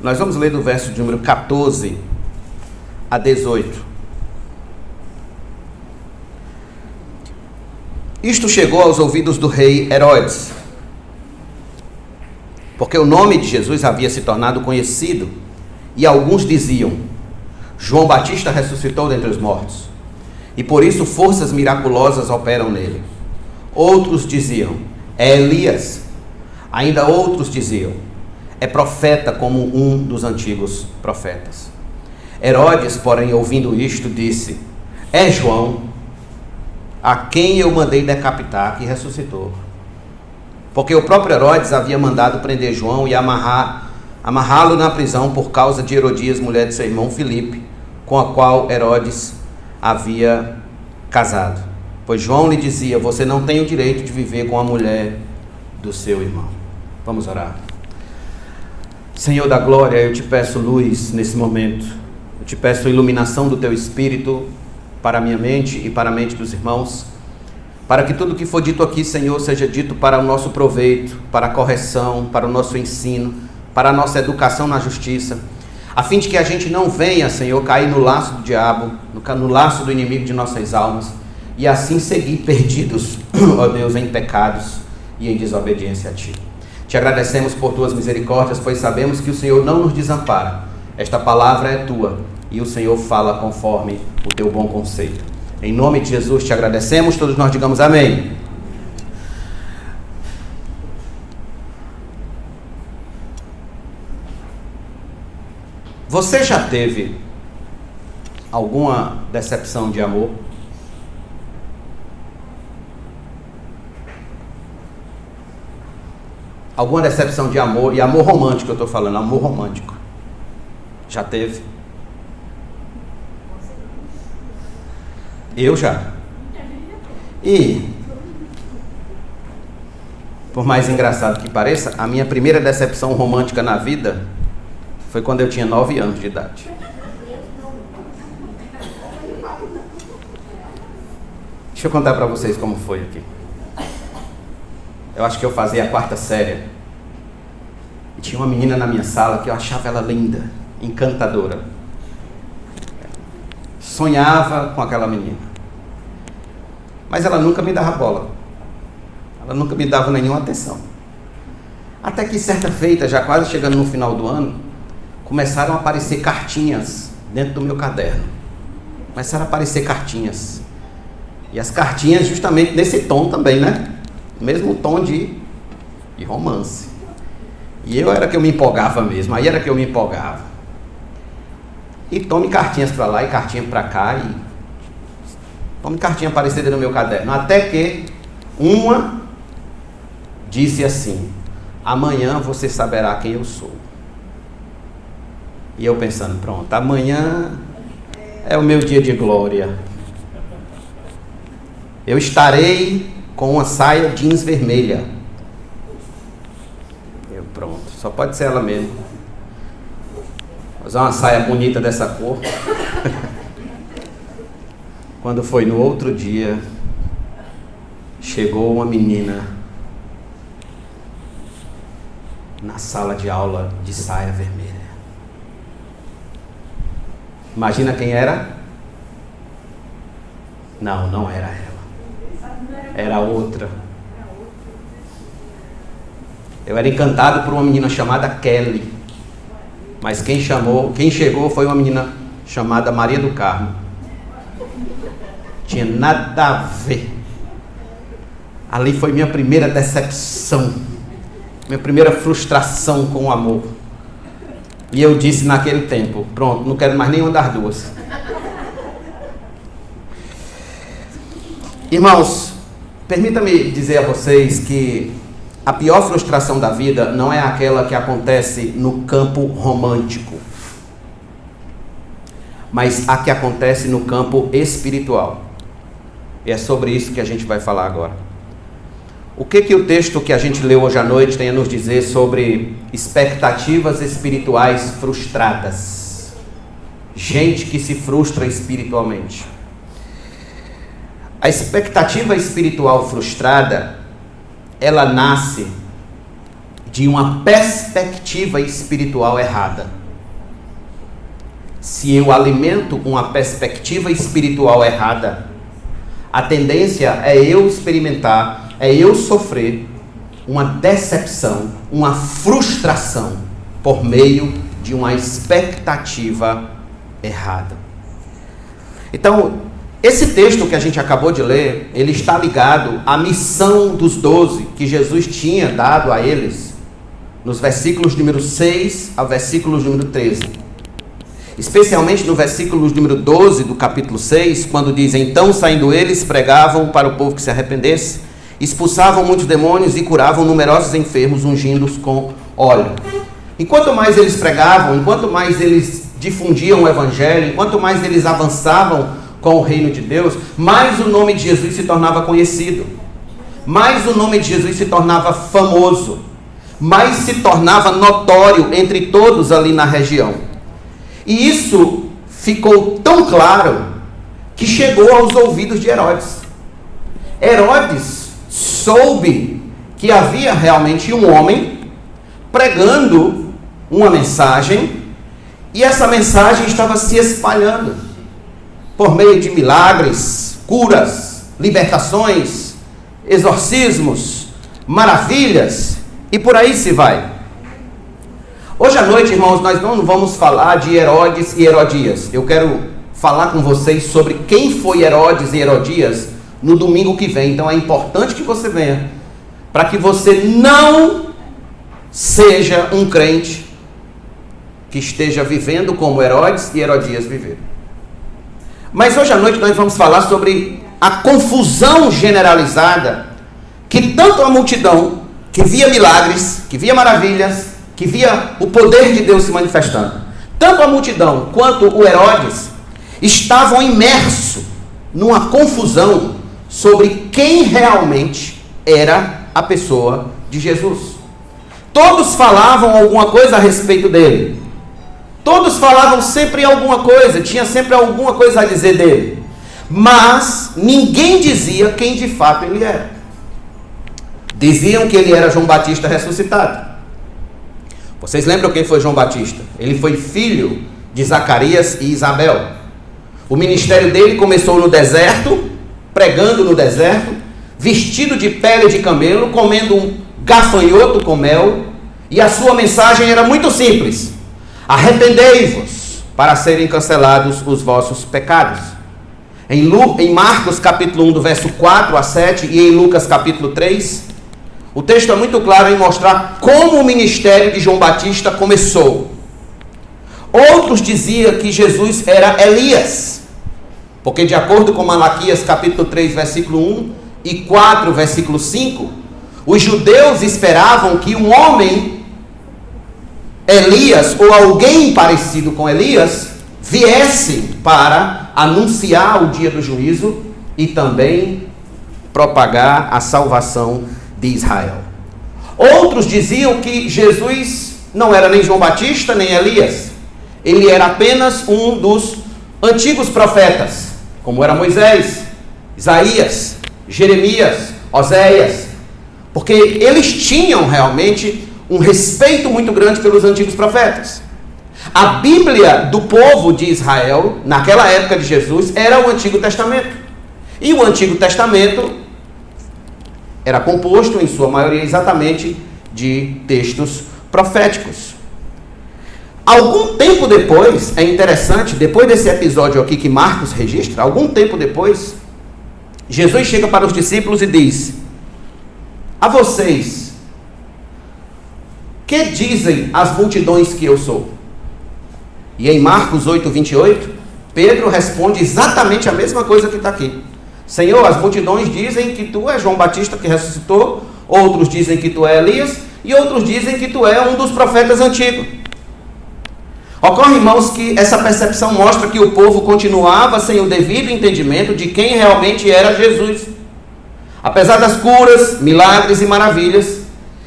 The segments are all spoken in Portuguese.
Nós vamos ler do verso de número 14 a 18. Isto chegou aos ouvidos do rei Herodes, porque o nome de Jesus havia se tornado conhecido, e alguns diziam: João Batista ressuscitou dentre os mortos, e por isso forças miraculosas operam nele. Outros diziam: é Elias. Ainda outros diziam: é profeta, como um dos antigos profetas. Herodes, porém, ouvindo isto, disse: é João, a quem eu mandei decapitar, que ressuscitou. Porque o próprio Herodes havia mandado prender João e amarrá-lo na prisão por causa de Herodias, mulher de seu irmão Filipe, com a qual Herodes havia casado. Pois João lhe dizia: você não tem o direito de viver com a mulher do seu irmão. Vamos orar. Senhor da glória, eu te peço luz nesse momento. Eu te peço iluminação do teu Espírito para a minha mente e para a mente dos irmãos, para que tudo que for dito aqui, Senhor, seja dito para o nosso proveito, para a correção, para o nosso ensino, para a nossa educação na justiça, a fim de que a gente não venha, Senhor, cair no laço do diabo, no laço do inimigo de nossas almas, e assim seguir perdidos, ó Deus, em pecados e em desobediência a Ti. Te agradecemos por Tuas misericórdias, pois sabemos que o Senhor não nos desampara. Esta palavra é Tua, e o Senhor fala conforme o Teu bom conceito. Em nome de Jesus te agradecemos, todos nós digamos amém. Você já teve alguma decepção de amor? Alguma decepção de amor, e amor romântico eu estou falando, amor romântico. Já teve? Eu já. E, por mais engraçado que pareça, a minha primeira decepção romântica na vida foi quando eu tinha 9 anos de idade. Deixa eu contar para vocês como foi aqui. Eu acho que eu fazia a 4ª série. E tinha uma menina na minha sala que eu achava ela linda, encantadora. Sonhava com aquela menina. Mas ela nunca me dava bola. Ela nunca me dava nenhuma atenção. Até que certa feita, já quase chegando no final do ano, começaram a aparecer cartinhas dentro do meu caderno. Começaram a aparecer cartinhas. E as cartinhas justamente nesse tom também, né? Mesmo tom de romance. E eu era que eu me empolgava mesmo. Aí era que eu me empolgava. E tome cartinhas pra lá e cartinha pra cá. E tome cartinha aparecida no meu caderno. Até que uma disse assim: amanhã você saberá quem eu sou. E eu pensando, pronto, amanhã é o meu dia de glória. Eu estarei com uma saia jeans vermelha. Eu, pronto, só pode ser ela mesmo. Vou usar uma saia bonita dessa cor. Quando foi no outro dia, chegou uma menina na sala de aula de saia vermelha. Imagina quem era? Não, não era ela. Era outra. Eu era encantado por uma menina chamada Kelly. Mas quem chegou foi uma menina chamada Maria do Carmo. Tinha nada a ver. Ali foi minha primeira decepção. Minha primeira frustração com o amor. E eu disse naquele tempo: pronto, não quero mais nenhuma das duas. Irmãos, permita-me dizer a vocês que a pior frustração da vida não é aquela que acontece no campo romântico, mas a que acontece no campo espiritual. E é sobre isso que a gente vai falar agora. O que o texto que a gente leu hoje à noite tem a nos dizer sobre expectativas espirituais frustradas? Gente que se frustra espiritualmente. A expectativa espiritual frustrada, ela nasce de uma perspectiva espiritual errada. Se eu alimento uma perspectiva espiritual errada, a tendência é eu experimentar, é eu sofrer uma decepção, uma frustração por meio de uma expectativa errada. Então, esse texto que a gente acabou de ler, ele está ligado à missão dos 12 que Jesus tinha dado a eles, nos versículos número 6 ao versículo número 13. Especialmente no versículo número 12 do capítulo 6, quando diz: então saindo eles, pregavam para o povo que se arrependesse, expulsavam muitos demônios e curavam numerosos enfermos, ungindo-os com óleo. Enquanto mais eles pregavam, enquanto mais eles difundiam o evangelho, enquanto mais eles avançavam com o reino de Deus, mais o nome de Jesus se tornava conhecido, mais o nome de Jesus se tornava famoso, mais se tornava notório entre todos ali na região. E isso ficou tão claro que chegou aos ouvidos de Herodes. Herodes soube que havia realmente um homem pregando uma mensagem, e essa mensagem estava se espalhando por meio de milagres, curas, libertações, exorcismos, maravilhas, e por aí se vai. Hoje à noite, irmãos, nós não vamos falar de Herodes e Herodias. Eu quero falar com vocês sobre quem foi Herodes e Herodias no domingo que vem. Então é importante que você venha, para que você não seja um crente que esteja vivendo como Herodes e Herodias viveram. Mas hoje à noite nós vamos falar sobre a confusão generalizada que tanto a multidão que via milagres, que via maravilhas, que via o poder de Deus se manifestando, tanto a multidão quanto o Herodes estavam imersos numa confusão sobre quem realmente era a pessoa de Jesus. Todos falavam alguma coisa a respeito dele. Todos falavam sempre alguma coisa, tinha sempre alguma coisa a dizer dele. Mas ninguém dizia quem de fato ele era. Diziam que ele era João Batista ressuscitado. Vocês lembram quem foi João Batista? Ele foi filho de Zacarias e Isabel. O ministério dele começou no deserto, pregando no deserto, vestido de pele de camelo, comendo um gafanhoto com mel, e a sua mensagem era muito simples: arrependei-vos para serem cancelados os vossos pecados. Em Marcos capítulo 1, do verso 4 a 7, e em Lucas capítulo 3, o texto é muito claro em mostrar como o ministério de João Batista começou. Outros diziam que Jesus era Elias, porque de acordo com Malaquias capítulo 3, versículo 1 e 4, versículo 5, os judeus esperavam que um homem, Elias, ou alguém parecido com Elias, viesse para anunciar o dia do juízo e também propagar a salvação de Israel. Outros diziam que Jesus não era nem João Batista, nem Elias. Ele era apenas um dos antigos profetas, como era Moisés, Isaías, Jeremias, Oséias, porque eles tinham realmente um respeito muito grande pelos antigos profetas. A Bíblia do povo de Israel, naquela época de Jesus, era o Antigo Testamento. E o Antigo Testamento era composto, em sua maioria, exatamente de textos proféticos. Algum tempo depois, é interessante, depois desse episódio aqui que Marcos registra, algum tempo depois, Jesus chega para os discípulos e diz: a vocês, que dizem as multidões que eu sou? E em Marcos 8, 28, Pedro responde exatamente a mesma coisa que está aqui. Senhor, as multidões dizem que tu és João Batista que ressuscitou, outros dizem que tu és Elias, e outros dizem que tu és um dos profetas antigos. Ocorre, irmãos, que essa percepção mostra que o povo continuava sem o devido entendimento de quem realmente era Jesus. Apesar das curas, milagres e maravilhas,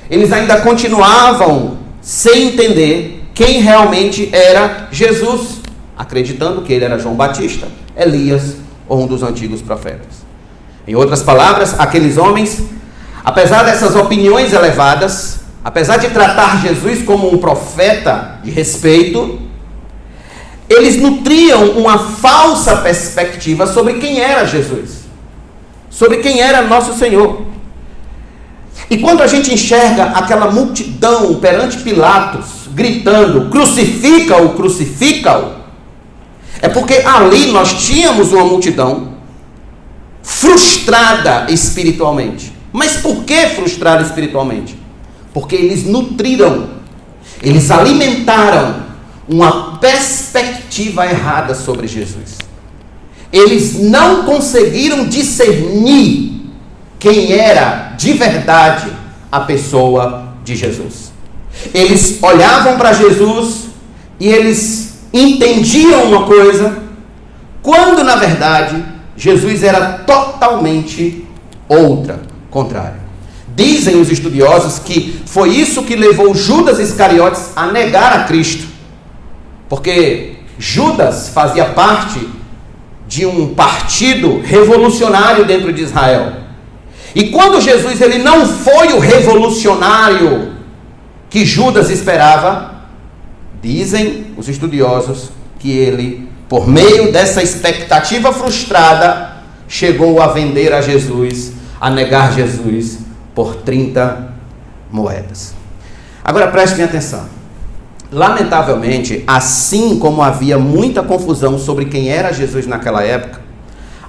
eles ainda continuavam sem entender quem realmente era Jesus, acreditando que ele era João Batista, Elias ou um dos antigos profetas. Em outras palavras, aqueles homens, apesar dessas opiniões elevadas, apesar de tratar Jesus como um profeta de respeito, eles nutriam uma falsa perspectiva sobre quem era Jesus, sobre quem era nosso Senhor. E quando a gente enxerga aquela multidão perante Pilatos, gritando, crucifica-o, crucifica-o, é porque ali nós tínhamos uma multidão frustrada espiritualmente. Mas por que frustrada espiritualmente? Porque eles nutriram, eles alimentaram uma perspectiva errada sobre Jesus. Eles não conseguiram discernir quem era de verdade a pessoa de Jesus. Eles olhavam para Jesus e eles entendiam uma coisa, quando na verdade Jesus era totalmente outra, contrária. Dizem os estudiosos que foi isso que levou Judas Iscariotes a negar a Cristo, porque Judas fazia parte de um partido revolucionário dentro de Israel. E quando Jesus ele não foi o revolucionário que Judas esperava, dizem os estudiosos que ele, por meio dessa expectativa frustrada, chegou a vender a Jesus, a negar Jesus por 30 moedas. Agora prestem atenção. Lamentavelmente, assim como havia muita confusão sobre quem era Jesus naquela época,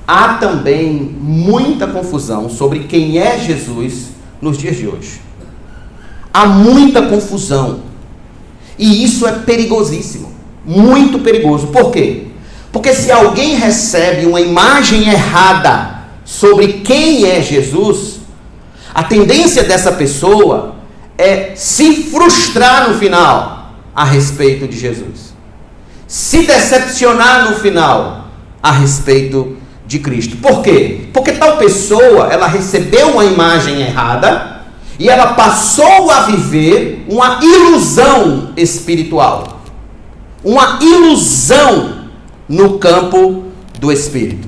há também muita confusão sobre quem é Jesus nos dias de hoje. Há muita confusão. E isso é perigosíssimo. Muito perigoso. Por quê? Porque se alguém recebe uma imagem errada sobre quem é Jesus, a tendência dessa pessoa é se frustrar no final a respeito de Jesus. Se decepcionar no final a respeito de Cristo. Por quê? Porque tal pessoa, ela recebeu uma imagem errada e ela passou a viver uma ilusão espiritual. Uma ilusão no campo do espírito.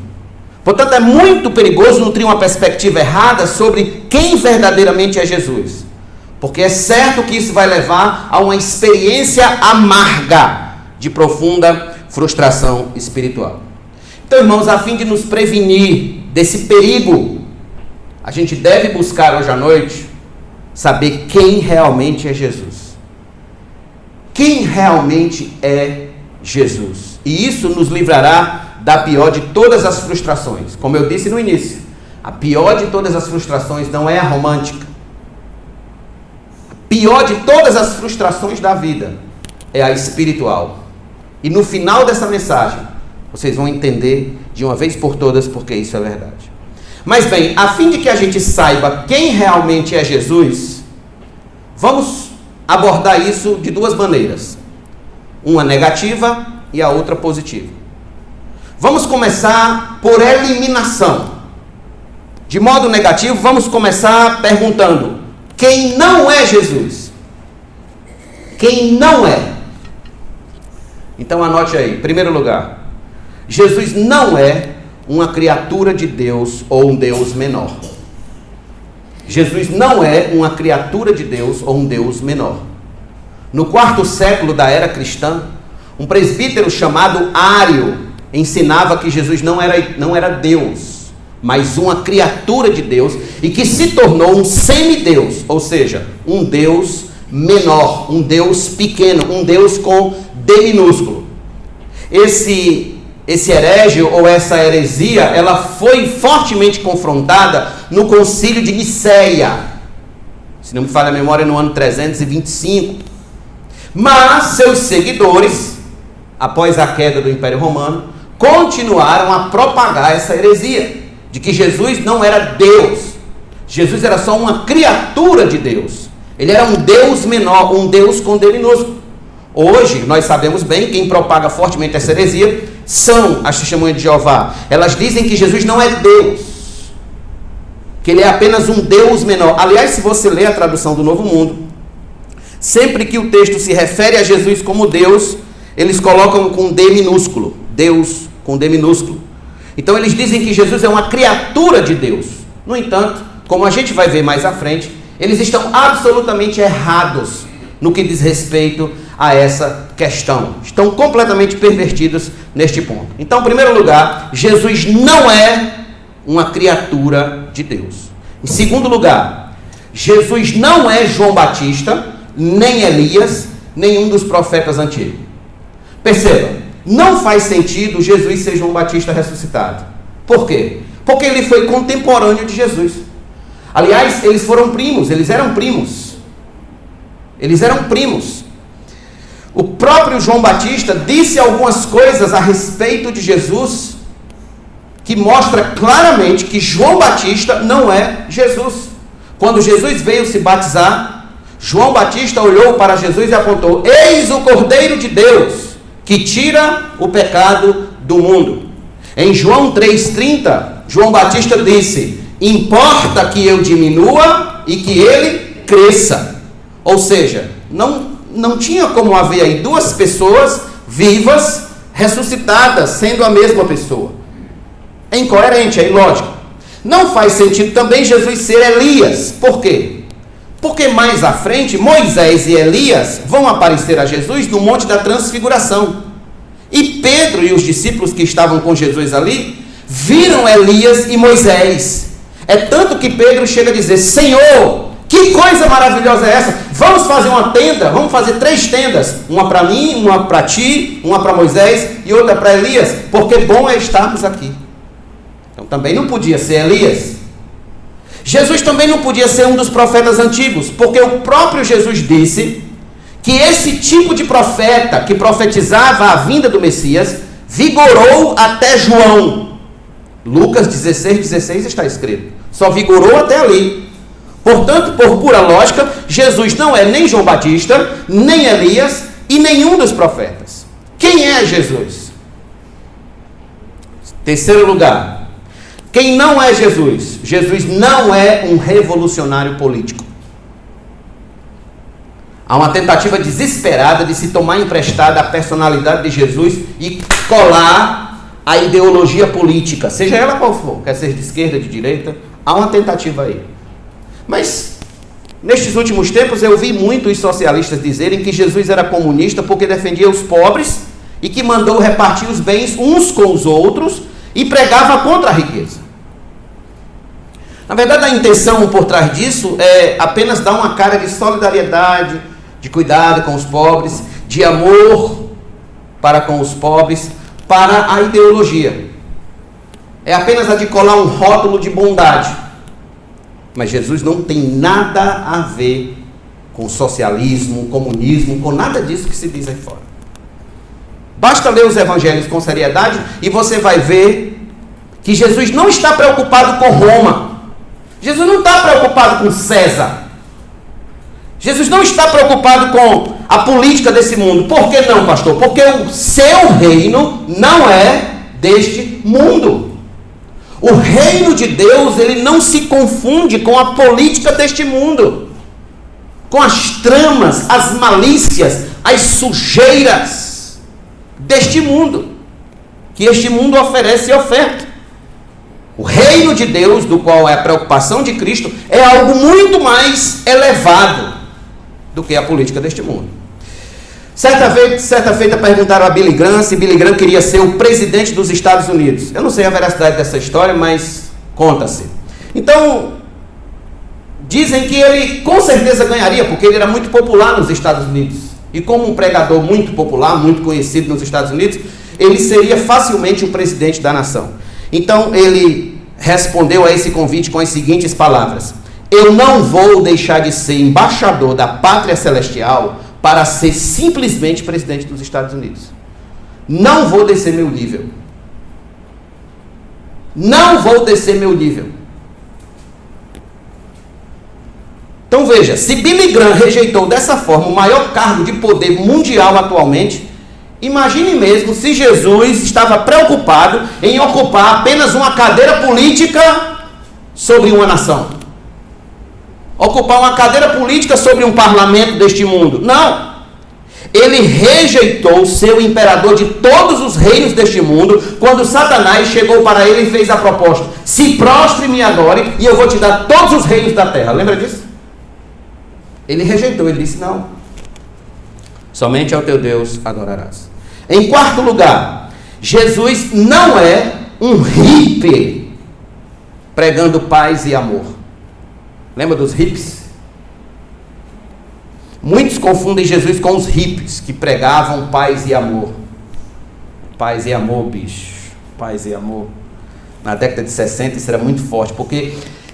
Portanto, é muito perigoso nutrir uma perspectiva errada sobre quem verdadeiramente é Jesus. Porque é certo que isso vai levar a uma experiência amarga de profunda frustração espiritual. Então, irmãos, a fim de nos prevenir desse perigo, a gente deve buscar hoje à noite saber quem realmente é Jesus. Quem realmente é Jesus. E isso nos livrará da pior de todas as frustrações. Como eu disse no início, a pior de todas as frustrações não é a romântica. A pior de todas as frustrações da vida é a espiritual. E no final dessa mensagem, vocês vão entender de uma vez por todas porque isso é verdade. Mas bem, a fim de que a gente saiba quem realmente é Jesus, vamos abordar isso de duas maneiras. Uma negativa e a outra positiva. Vamos começar por eliminação. De modo negativo, vamos começar perguntando: quem não é Jesus? Quem não é? Então anote aí, em primeiro lugar, Jesus não é uma criatura de Deus ou um Deus menor. Jesus não é uma criatura de Deus ou um Deus menor. No 4º século da era cristã, um presbítero chamado Ário ensinava que Jesus não era Deus, mas uma criatura de Deus, e que se tornou um semideus, ou seja, um Deus menor, um Deus pequeno, um Deus com D minúsculo. Esse herege ou essa heresia, ela foi fortemente confrontada no concílio de Niceia, se não me falha a memória, no ano 325. Mas seus seguidores, após a queda do Império Romano, continuaram a propagar essa heresia de que Jesus não era Deus. Jesus era só uma criatura de Deus. Ele era um Deus menor, um Deus com D minúsculo. Hoje, nós sabemos bem, quem propaga fortemente essa heresia são as testemunhas de Jeová. Elas dizem que Jesus não é Deus, que ele é apenas um Deus menor. Aliás, se você ler a tradução do Novo Mundo, sempre que o texto se refere a Jesus como Deus, eles colocam com D minúsculo. Deus com D minúsculo. Então eles dizem que Jesus é uma criatura de Deus. No entanto, como a gente vai ver mais à frente, Eles estão absolutamente errados no que diz respeito a essa questão. Estão completamente pervertidos neste ponto. Então, em primeiro lugar, Jesus não é uma criatura de Deus. Em segundo lugar, Jesus não é João Batista, nem Elias, nenhum dos profetas antigos. Perceba, não faz sentido Jesus ser João Batista ressuscitado. Por quê? Porque ele foi contemporâneo de Jesus. Aliás, eles foram primos, eles eram primos. Eles eram primos. O próprio João Batista disse algumas coisas a respeito de Jesus que mostra claramente que João Batista não é Jesus. Quando Jesus veio se batizar, João Batista olhou para Jesus e apontou: eis o Cordeiro de Deus, que tira o pecado do mundo. Em João 3,30, João Batista disse: importa que eu diminua e que ele cresça. Ou seja, não tinha como haver aí duas pessoas vivas, ressuscitadas, sendo a mesma pessoa. É incoerente, é ilógico. Não faz sentido também Jesus ser Elias. Por quê? Porque mais à frente, Moisés e Elias vão aparecer a Jesus no Monte da Transfiguração. E Pedro e os discípulos que estavam com Jesus ali, viram Elias e Moisés. É tanto que Pedro chega a dizer: Senhor, que coisa maravilhosa é essa? Vamos fazer uma tenda, vamos fazer 3 tendas. Uma para mim, uma para ti, uma para Moisés e outra para Elias, porque bom é estarmos aqui. Então também não podia ser Elias. Jesus também não podia ser um dos profetas antigos, porque o próprio Jesus disse que esse tipo de profeta que profetizava a vinda do Messias vigorou até João. Lucas 16 está escrito. Só vigorou até ali. Portanto, por pura lógica, Jesus não é nem João Batista, nem Elias e nenhum dos profetas. Quem é Jesus? Terceiro lugar, quem não é Jesus? Jesus não é um revolucionário político. Há uma tentativa desesperada de se tomar emprestada a personalidade de Jesus e colar a ideologia política, seja ela qual for, quer ser de esquerda, de direita, há uma tentativa aí. Mas, nestes últimos tempos, eu vi muito os socialistas dizerem que Jesus era comunista porque defendia os pobres e que mandou repartir os bens uns com os outros e pregava contra a riqueza. Na verdade, a intenção por trás disso é apenas dar uma cara de solidariedade, de cuidado com os pobres, de amor para com os pobres, para a ideologia. É apenas a de colar um rótulo de bondade. Mas Jesus não tem nada a ver com socialismo, comunismo, com nada disso que se diz aí fora. Basta ler os evangelhos com seriedade e você vai ver que Jesus não está preocupado com Roma. Jesus não está preocupado com César. Jesus não está preocupado com a política desse mundo. Por que não, pastor? Porque o seu reino não é deste mundo. O reino de Deus, ele não se confunde com a política deste mundo, com as tramas, as malícias, as sujeiras deste mundo, que este mundo oferece e oferta. O reino de Deus, do qual é a preocupação de Cristo, é algo muito mais elevado do que a política deste mundo. Certa feita perguntaram a Billy Graham se Billy Graham queria ser o presidente dos Estados Unidos. Eu não sei a veracidade dessa história, mas conta-se. Então, dizem que ele com certeza ganharia, porque ele era muito popular nos Estados Unidos. E como um pregador muito popular, muito conhecido nos Estados Unidos, ele seria facilmente o presidente da nação. Então, ele respondeu a esse convite com as seguintes palavras: eu não vou deixar de ser embaixador da pátria celestial para ser simplesmente presidente dos Estados Unidos. Não vou descer meu nível. Não vou descer meu nível. Então veja, se Billy Graham rejeitou dessa forma o maior cargo de poder mundial atualmente, imagine mesmo se Jesus estava preocupado em ocupar apenas uma cadeira política sobre uma nação. Ocupar uma cadeira política sobre um parlamento deste mundo. Não. Ele rejeitou ser o imperador de todos os reinos deste mundo quando Satanás chegou para ele e fez a proposta: se prostre-me agora e eu vou te dar todos os reinos da terra. Lembra disso? Ele rejeitou, ele disse: não, somente ao teu Deus adorarás. Em quarto lugar, Jesus não é um hippie pregando paz e amor. Lembra dos hippies? Muitos confundem Jesus com os hippies que pregavam paz e amor. Paz e amor, bicho. Paz e amor. Na década de 60 isso era muito forte, porque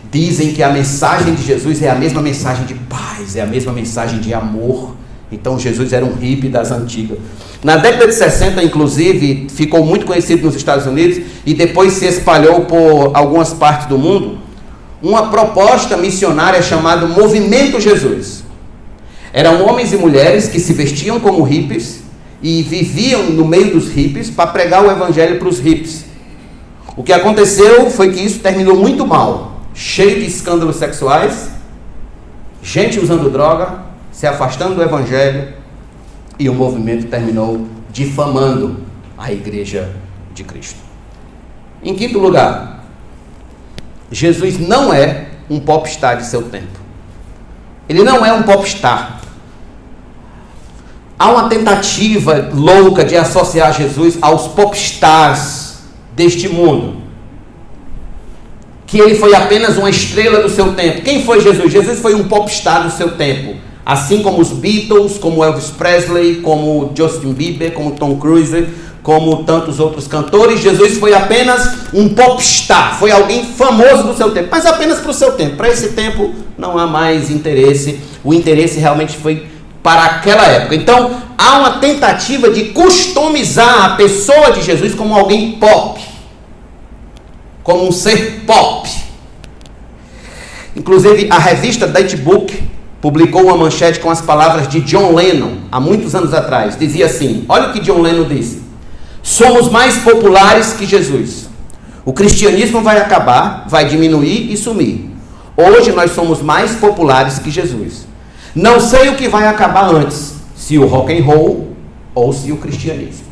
dizem que a mensagem de Jesus é a mesma mensagem de paz, é a mesma mensagem de amor. Então Jesus era um hippie das antigas. Na década de 60, inclusive, ficou muito conhecido nos Estados Unidos e depois se espalhou por algumas partes do mundo, uma proposta missionária chamada Movimento Jesus. Eram homens e mulheres que se vestiam como hippies e viviam no meio dos hippies para pregar o evangelho para os hippies. O que aconteceu foi que isso terminou muito mal, cheio de escândalos sexuais, gente usando droga, se afastando do evangelho, e o movimento terminou difamando a igreja de Cristo. Em quinto lugar, Jesus não é um popstar de seu tempo. Ele não é um popstar. Há uma tentativa louca de associar Jesus aos popstars deste mundo, que ele foi apenas uma estrela do seu tempo. Quem foi Jesus? Jesus foi um popstar do seu tempo, assim como os Beatles, como Elvis Presley, como Justin Bieber, como Tom Cruise, como tantos outros cantores. Jesus foi apenas um popstar, foi alguém famoso do seu tempo, mas apenas para o seu tempo. Para esse tempo não há mais interesse, o interesse realmente foi para aquela época. Então há uma tentativa de customizar a pessoa de Jesus como alguém pop, como um ser pop. Inclusive a revista Datebook publicou uma manchete com as palavras de John Lennon há muitos anos atrás. Dizia assim: olha o que John Lennon disse: somos mais populares que Jesus. O cristianismo vai acabar, vai diminuir e sumir. Hoje nós somos mais populares que Jesus. Não sei o que vai acabar antes, se o rock and roll ou se o cristianismo.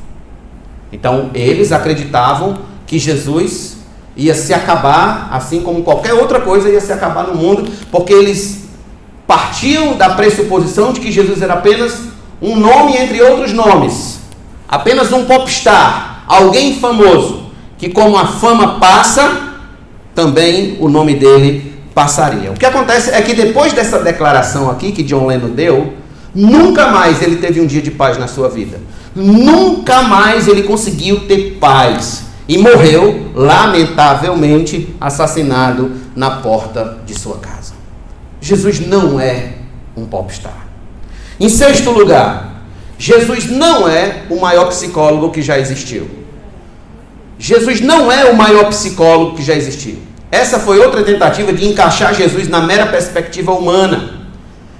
Então eles acreditavam que Jesus ia se acabar, assim como qualquer outra coisa ia se acabar no mundo, porque eles partiam da pressuposição de que Jesus era apenas um nome entre outros nomes, apenas um popstar, alguém famoso, que como a fama passa, também o nome dele passaria. O que acontece é que depois dessa declaração aqui que John Lennon deu, nunca mais ele teve um dia de paz na sua vida. Nunca mais ele conseguiu ter paz. E morreu, lamentavelmente, assassinado na porta de sua casa. Jesus não é um popstar. Em sexto lugar, Jesus não é o maior psicólogo que já existiu. Jesus não é o maior psicólogo que já existiu. Essa foi outra tentativa de encaixar Jesus na mera perspectiva humana,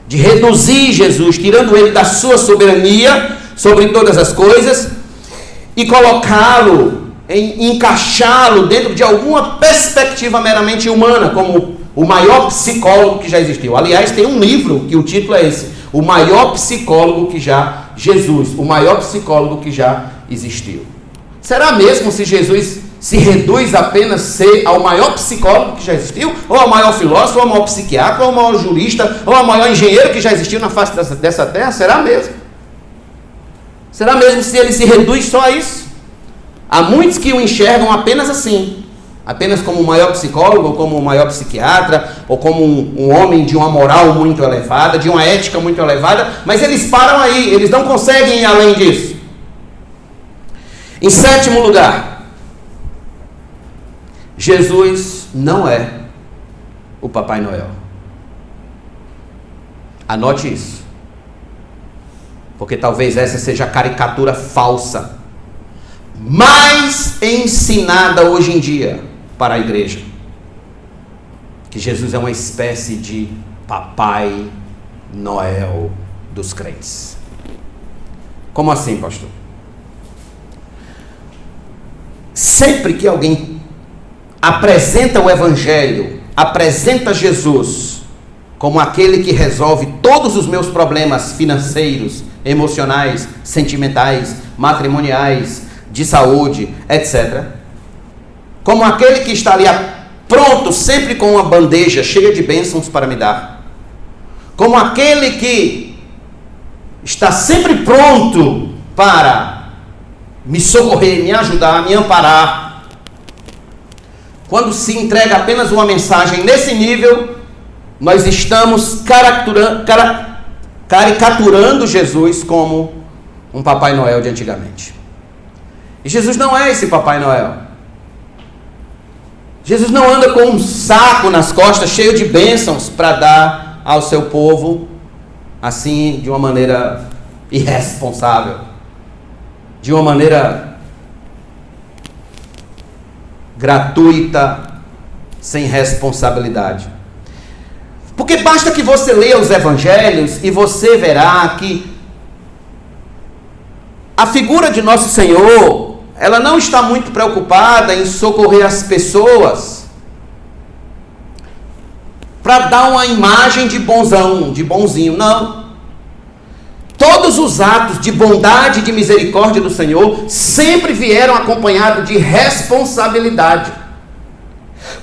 de reduzir Jesus, tirando ele da sua soberania sobre todas as coisas e colocá-lo, encaixá-lo dentro de alguma perspectiva meramente humana, como o maior psicólogo que já existiu. Aliás, tem um livro que o título é esse: o maior psicólogo que já Jesus, o maior psicólogo que já existiu. Será mesmo se Jesus se reduz apenas ser ao maior psicólogo que já existiu, ou ao maior filósofo, ou ao maior psiquiatra, ou ao maior jurista, ou ao maior engenheiro que já existiu na face dessa terra? Será mesmo? Será mesmo se ele se reduz só a isso? Há muitos que o enxergam apenas assim, apenas como o maior psicólogo, ou como o maior psiquiatra, ou como um homem de uma moral muito elevada, de uma ética muito elevada, mas eles param aí, eles não conseguem ir além disso. Em sétimo lugar, Jesus não é o Papai Noel. Anote isso, porque talvez essa seja a caricatura falsa mais ensinada hoje em dia para a igreja, que Jesus é uma espécie de Papai Noel dos crentes. Como assim, pastor? Sempre que alguém apresenta o Evangelho, apresenta Jesus como aquele que resolve todos os meus problemas financeiros, emocionais, sentimentais, matrimoniais, de saúde, etc., como aquele que está ali pronto, sempre com uma bandeja cheia de bênçãos para me dar, como aquele que está sempre pronto para me socorrer, me ajudar, me amparar. Quando se entrega apenas uma mensagem nesse nível, nós estamos caricaturando Jesus como um Papai Noel de antigamente. E Jesus não é esse Papai Noel. Jesus não anda com um saco nas costas cheio de bênçãos para dar ao seu povo, assim, de uma maneira irresponsável, de uma maneira gratuita, sem responsabilidade. Porque basta que você leia os evangelhos e você verá que a figura de Nosso Senhor, ela não está muito preocupada em socorrer as pessoas para dar uma imagem de bonzão, de bonzinho, não. Todos os atos de bondade e de misericórdia do Senhor sempre vieram acompanhados de responsabilidade.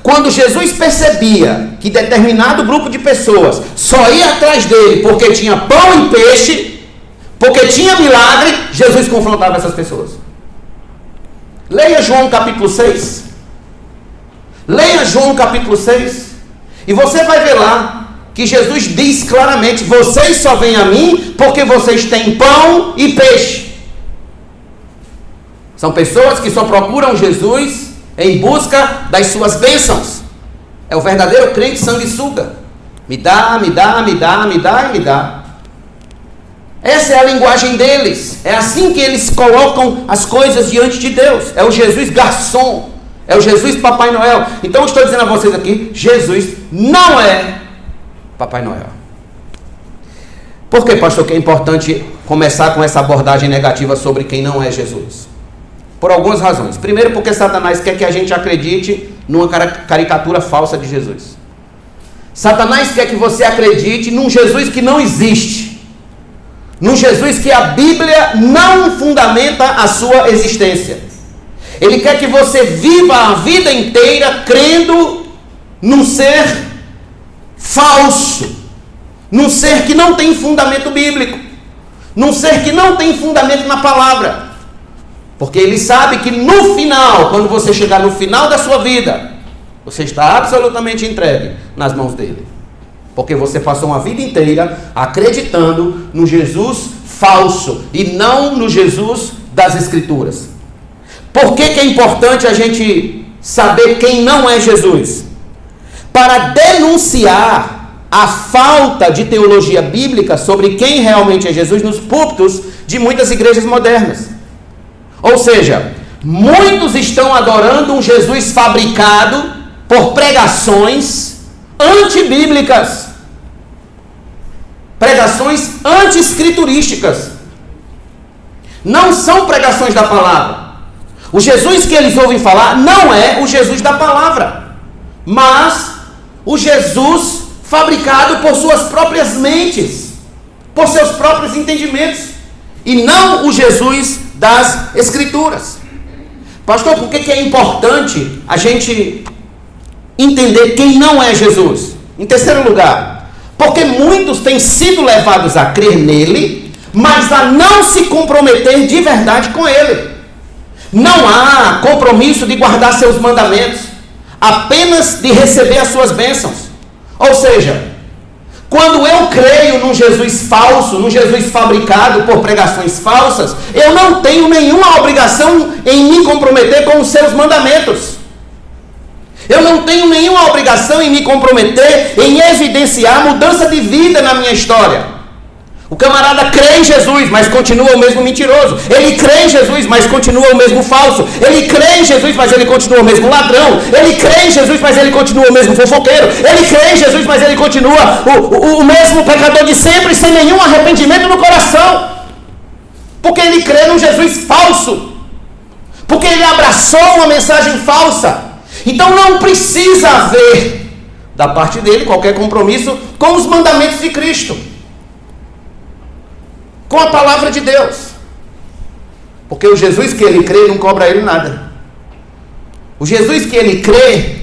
Quando Jesus percebia que determinado grupo de pessoas só ia atrás dele porque tinha pão e peixe, porque tinha milagre, Jesus confrontava essas pessoas. Leia João capítulo 6. Leia João capítulo 6. E você vai ver lá que Jesus diz claramente: vocês só vêm a mim porque vocês têm pão e peixe. São pessoas que só procuram Jesus em busca das suas bênçãos. É o verdadeiro crente sanguessuga. Me dá, me dá, me dá, me dá e me dá. Essa é a linguagem deles. É assim que eles colocam as coisas diante de Deus. É o Jesus garçom. É o Jesus Papai Noel. Então eu estou dizendo a vocês aqui: Jesus não é Papai Noel. Por que, pastor, que é importante começar com essa abordagem negativa sobre quem não é Jesus? Por algumas razões. Primeiro, porque Satanás quer que a gente acredite numa caricatura falsa de Jesus. Satanás quer que você acredite num Jesus que não existe. Num Jesus que a Bíblia não fundamenta a sua existência. Ele quer que você viva a vida inteira crendo num ser falso, num ser que não tem fundamento bíblico, num ser que não tem fundamento na palavra. Porque ele sabe que no final, quando você chegar no final da sua vida, você está absolutamente entregue nas mãos dele. Porque você passou uma vida inteira acreditando no Jesus falso e não no Jesus das Escrituras. Por que é importante a gente saber quem não é Jesus? Para denunciar a falta de teologia bíblica sobre quem realmente é Jesus nos púlpitos de muitas igrejas modernas. Ou seja, muitos estão adorando um Jesus fabricado por pregações antibíblicas, pregações anti-escriturísticas. Não são pregações da palavra. O Jesus que eles ouvem falar não é o Jesus da palavra, mas o Jesus fabricado por suas próprias mentes, por seus próprios entendimentos, e não o Jesus das Escrituras. Pastor, por que é importante a gente entender quem não é Jesus? Em terceiro lugar, porque muitos têm sido levados a crer nele, mas a não se comprometer de verdade com ele. Não há compromisso de guardar seus mandamentos, apenas de receber as suas bênçãos. Ou seja, quando eu creio num Jesus falso, num Jesus fabricado por pregações falsas, eu não tenho nenhuma obrigação em me comprometer com os seus mandamentos. Eu não tenho nenhuma obrigação em me comprometer em evidenciar mudança de vida na minha história. O camarada crê em Jesus, mas continua o mesmo mentiroso. Ele crê em Jesus, mas continua o mesmo falso. Ele crê em Jesus, mas ele continua o mesmo ladrão. Ele crê em Jesus, mas ele continua o mesmo fofoqueiro. Ele crê em Jesus, mas ele continua o mesmo pecador de sempre, sem nenhum arrependimento no coração. Porque ele crê num Jesus falso. Porque ele abraçou uma mensagem falsa. Então não precisa haver, da parte dele, qualquer compromisso com os mandamentos de Cristo, com a palavra de Deus. Porque o Jesus que ele crê não cobra a ele nada. O Jesus que ele crê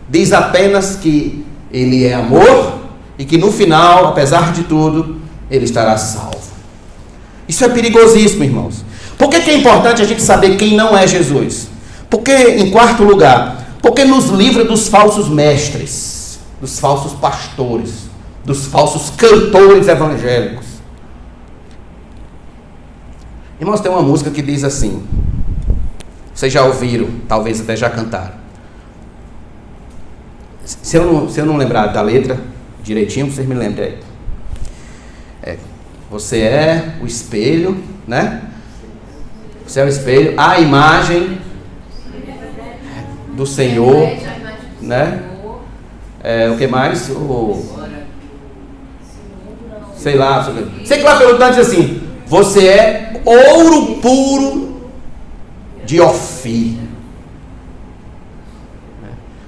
diz apenas que ele é amor e que no final, apesar de tudo, ele estará salvo. Isso é perigosíssimo, irmãos. Por que é importante a gente saber quem não é Jesus? Porque, em quarto lugar, porque nos livra dos falsos mestres, dos falsos pastores, dos falsos cantores evangélicos. Irmãos, tem uma música que diz assim, vocês já ouviram, talvez até já cantaram. Se eu não lembrar da letra direitinho, vocês me lembrem aí. Você é o espelho, né? Você é o espelho, a imagem do Senhor, né? O que mais? Sei lá que lá pelo tanto diz assim: você é ouro puro de Ofir.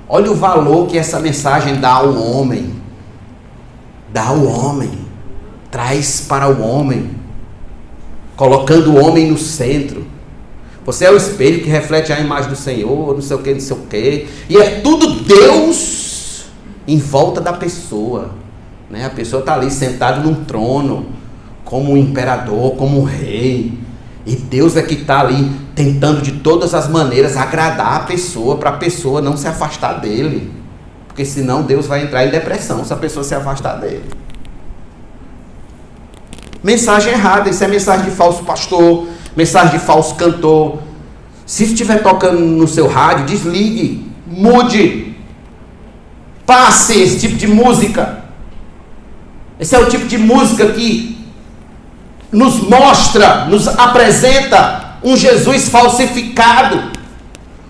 Olha o valor que essa mensagem dá ao homem. Dá ao homem. Traz para o homem. Colocando o homem no centro. Você é o espelho que reflete a imagem do Senhor, não sei o que, não sei o que. E é tudo Deus em volta da pessoa. Né? A pessoa está ali sentada num trono, como um imperador, como um rei. E Deus é que está ali tentando de todas as maneiras agradar a pessoa, para a pessoa não se afastar dele. Porque senão Deus vai entrar em depressão se a pessoa se afastar dele. Mensagem errada, isso é mensagem de falso pastor, mensagem de falso cantor. Se estiver tocando no seu rádio, desligue, mude, passe esse tipo de música. Esse é o tipo de música que nos mostra, nos apresenta um Jesus falsificado,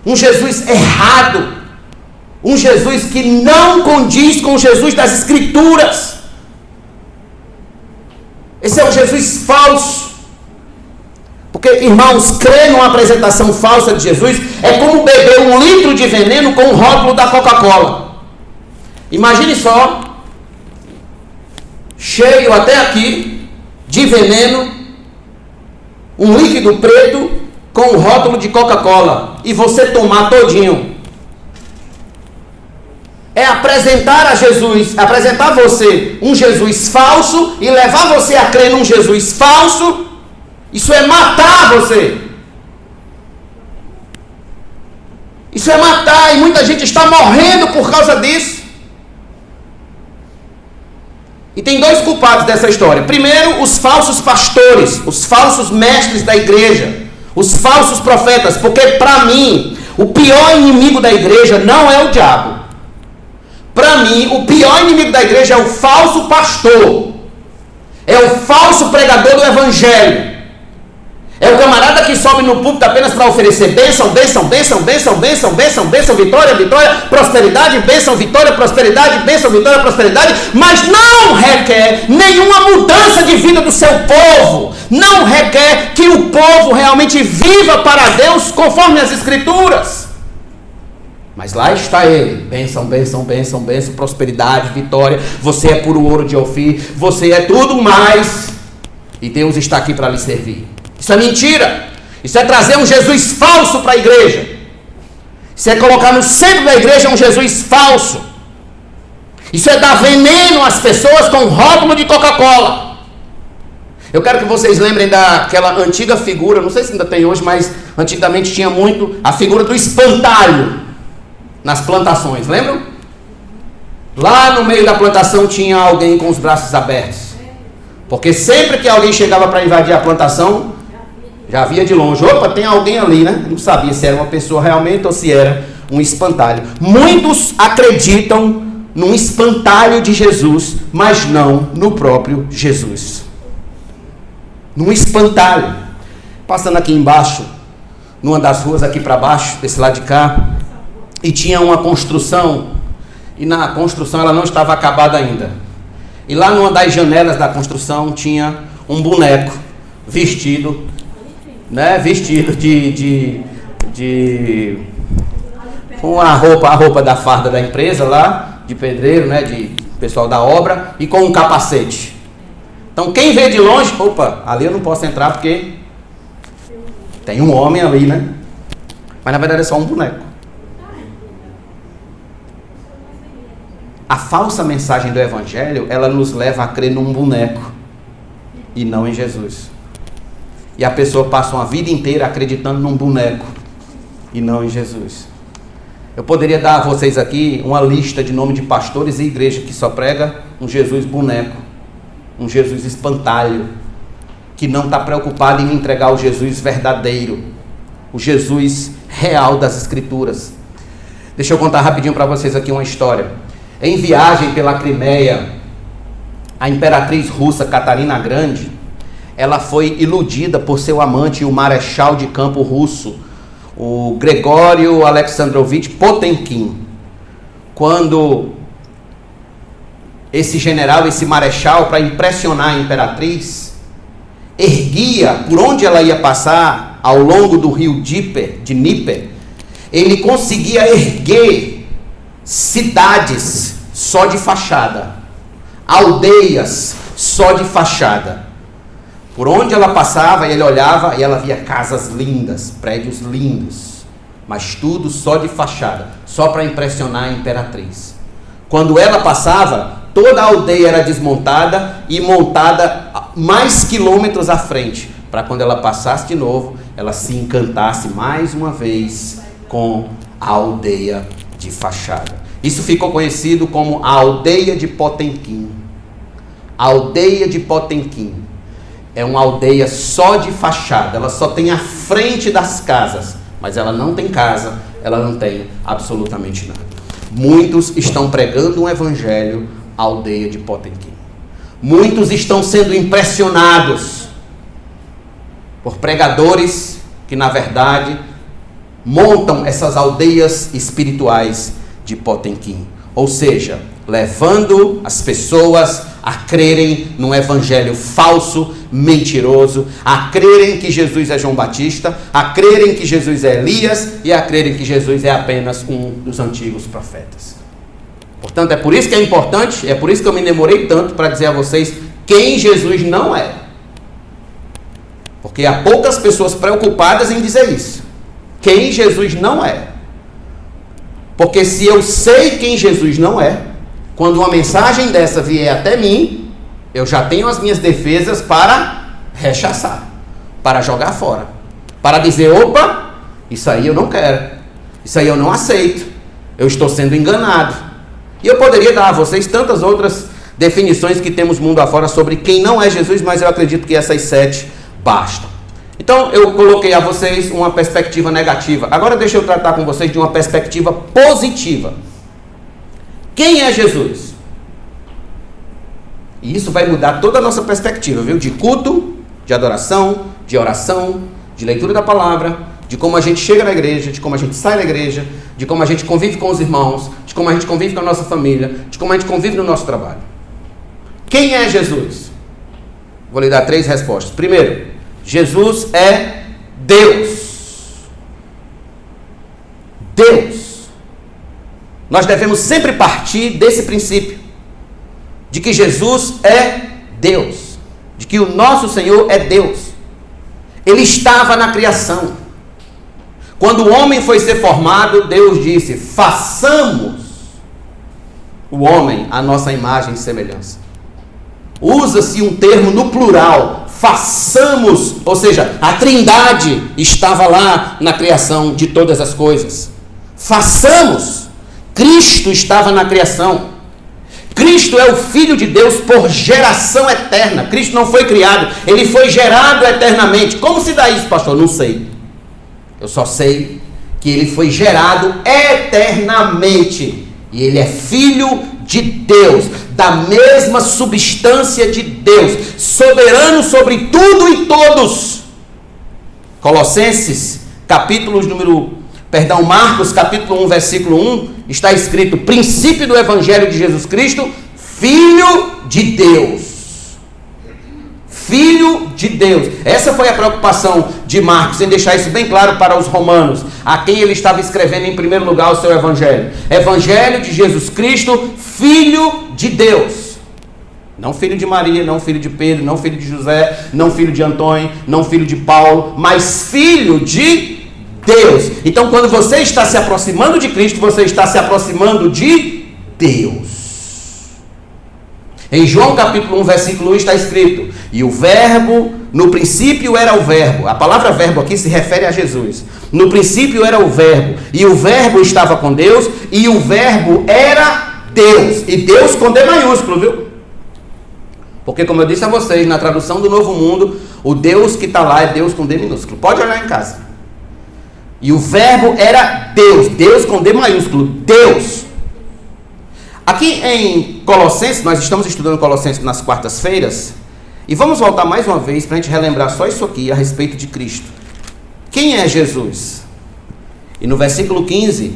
um Jesus errado, um Jesus que não condiz com o Jesus das Escrituras. Esse é o Jesus falso. Porque, irmãos, crer numa apresentação falsa de Jesus é como beber 1 litro de veneno com o rótulo da Coca-Cola. Imagine só, cheio até aqui de veneno, um líquido preto com o rótulo de Coca-Cola, e você tomar todinho. É apresentar a Jesus, apresentar você um Jesus falso e levar você a crer num Jesus falso. Isso é matar você. Isso é matar, e muita gente está morrendo por causa disso. E tem 2 culpados dessa história. Primeiro, os falsos pastores, os falsos mestres da igreja, os falsos profetas. Porque, para mim, o pior inimigo da igreja não é o diabo. Para mim, o pior inimigo da igreja é o falso pastor. É o falso pregador do evangelho. É o camarada que sobe no púlpito apenas para oferecer bênção, bênção, bênção, bênção, bênção, bênção, bênção, vitória, vitória, prosperidade, bênção, vitória, prosperidade, bênção, vitória, prosperidade, mas não requer nenhuma mudança de vida do seu povo. Não requer que o povo realmente viva para Deus conforme as Escrituras. Mas lá está ele, bênção, bênção, bênção, bênção, prosperidade, vitória, você é puro ouro de Ofir, você é tudo mais, e Deus está aqui para lhe servir. Isso é mentira. Isso é trazer um Jesus falso para a igreja. Isso é colocar no centro da igreja um Jesus falso. Isso é dar veneno às pessoas com rótulo de Coca-Cola. Eu quero que vocês lembrem daquela antiga figura, não sei se ainda tem hoje, mas antigamente tinha muito a figura do espantalho nas plantações, lembram? Lá no meio da plantação tinha alguém com os braços abertos. Porque sempre que alguém chegava para invadir a plantação, já via de longe, opa, tem alguém ali, né? Não sabia se era uma pessoa realmente ou se era um espantalho. Muitos acreditam num espantalho de Jesus, mas não no próprio Jesus. Num espantalho. Passando aqui embaixo, numa das ruas aqui para baixo, desse lado de cá, e tinha uma construção, e na construção ela não estava acabada ainda. E lá numa das janelas da construção tinha um boneco vestido, né, vestido com a roupa da farda da empresa lá, de pedreiro, né, de pessoal da obra, e com um capacete. Então quem vê de longe, opa, ali eu não posso entrar porque tem um homem ali, né? Mas na verdade é só um boneco. a falsa mensagem do Evangelho, ela nos leva a crer num boneco e não em Jesus. E a pessoa passa uma vida inteira acreditando num boneco e não em Jesus. Eu poderia dar a vocês aqui uma lista de nome de pastores e igreja que só prega um Jesus boneco, um Jesus espantalho, que não está preocupado em entregar o Jesus verdadeiro, o Jesus real das Escrituras. Deixa eu contar rapidinho para vocês aqui uma história. Em viagem pela Crimeia, a imperatriz russa Catarina Grande, ela foi iludida por seu amante, o marechal de campo russo, o Gregório Alexandrovich Potemkin. Quando esse general, esse marechal, para impressionar a imperatriz, erguia, por onde ela ia passar, ao longo do rio Dnieper, ele conseguia erguer cidades só de fachada, aldeias só de fachada. Por onde ela passava, ele olhava e ela via casas lindas, prédios lindos, mas tudo só de fachada, só para impressionar a imperatriz. Quando ela passava, toda a aldeia era desmontada e montada mais quilômetros à frente, para quando ela passasse de novo, ela se encantasse mais uma vez com a aldeia de fachada. Isso ficou conhecido como a aldeia de Potemkin. A aldeia de Potemkin é uma aldeia só de fachada, ela só tem a frente das casas, mas ela não tem casa, ela não tem absolutamente nada. Muitos estão pregando um evangelho à aldeia de Potemkin. Muitos estão sendo impressionados por pregadores que, na verdade, montam essas aldeias espirituais de Potemkin. Ou seja, levando as pessoas a crerem num evangelho falso, mentiroso, a crerem que Jesus é João Batista, a crerem que Jesus é Elias e a crerem que Jesus é apenas um dos antigos profetas. Portanto, é por isso que é importante, é por isso que eu me demorei tanto para dizer a vocês quem Jesus não é. Porque há poucas pessoas preocupadas em dizer isso. Quem Jesus não é. Porque se eu sei quem Jesus não é, quando uma mensagem dessa vier até mim, eu já tenho as minhas defesas para rechaçar, para jogar fora, para dizer, opa, isso aí eu não quero, isso aí eu não aceito, eu estou sendo enganado. E eu poderia dar a vocês tantas outras definições que temos mundo afora sobre quem não é Jesus, mas eu acredito que essas 7 bastam. Então eu coloquei a vocês uma perspectiva negativa. Agora deixa eu tratar com vocês de uma perspectiva positiva. Quem é Jesus? E isso vai mudar toda a nossa perspectiva, viu? De culto, de adoração, de oração, de leitura da palavra, de como a gente chega na igreja, de como a gente sai da igreja, de como a gente convive com os irmãos, de como a gente convive com a nossa família, de como a gente convive no nosso trabalho. Quem é Jesus? Vou lhe dar 3 respostas. Primeiro, Jesus é Deus. Deus. Nós devemos sempre partir desse princípio, de que Jesus é Deus, de que o nosso Senhor é Deus. Ele estava na criação. Quando o homem foi ser formado, Deus disse, façamos o homem à nossa imagem e semelhança. Usa-se um termo no plural, façamos, ou seja, a Trindade estava lá na criação de todas as coisas. Façamos. Cristo estava na criação. Cristo é o Filho de Deus por geração eterna. Cristo não foi criado, ele foi gerado eternamente. Como se dá isso, pastor? Não sei. Eu só sei que ele foi gerado eternamente. E ele é Filho de Deus, da mesma substância de Deus, soberano sobre tudo e todos. Marcos capítulo 1, versículo 1, está escrito, princípio do Evangelho de Jesus Cristo, Filho de Deus. Filho de Deus. Essa foi a preocupação de Marcos, em deixar isso bem claro para os romanos, a quem ele estava escrevendo em primeiro lugar o seu Evangelho. Evangelho de Jesus Cristo, Filho de Deus. Não filho de Maria, não filho de Pedro, não filho de José, não filho de Antônio, não filho de Paulo, mas filho de Deus. Então, quando você está se aproximando de Cristo, você está se aproximando de Deus. Em João capítulo 1, versículo 1 está escrito: e o verbo, no princípio era o verbo. A palavra verbo aqui se refere a Jesus. No princípio era o verbo, e o verbo estava com Deus, e o verbo era Deus. E Deus com D maiúsculo, viu? Porque, como eu disse a vocês, na tradução do Novo Mundo, o Deus que está lá é Deus com D minúsculo. Pode olhar em casa. E o verbo era Deus. Deus com D maiúsculo. Deus. Aqui em Colossenses, nós estamos estudando Colossenses nas quartas-feiras, e vamos voltar mais uma vez para a gente relembrar só isso aqui a respeito de Cristo. Quem é Jesus? E no versículo 15,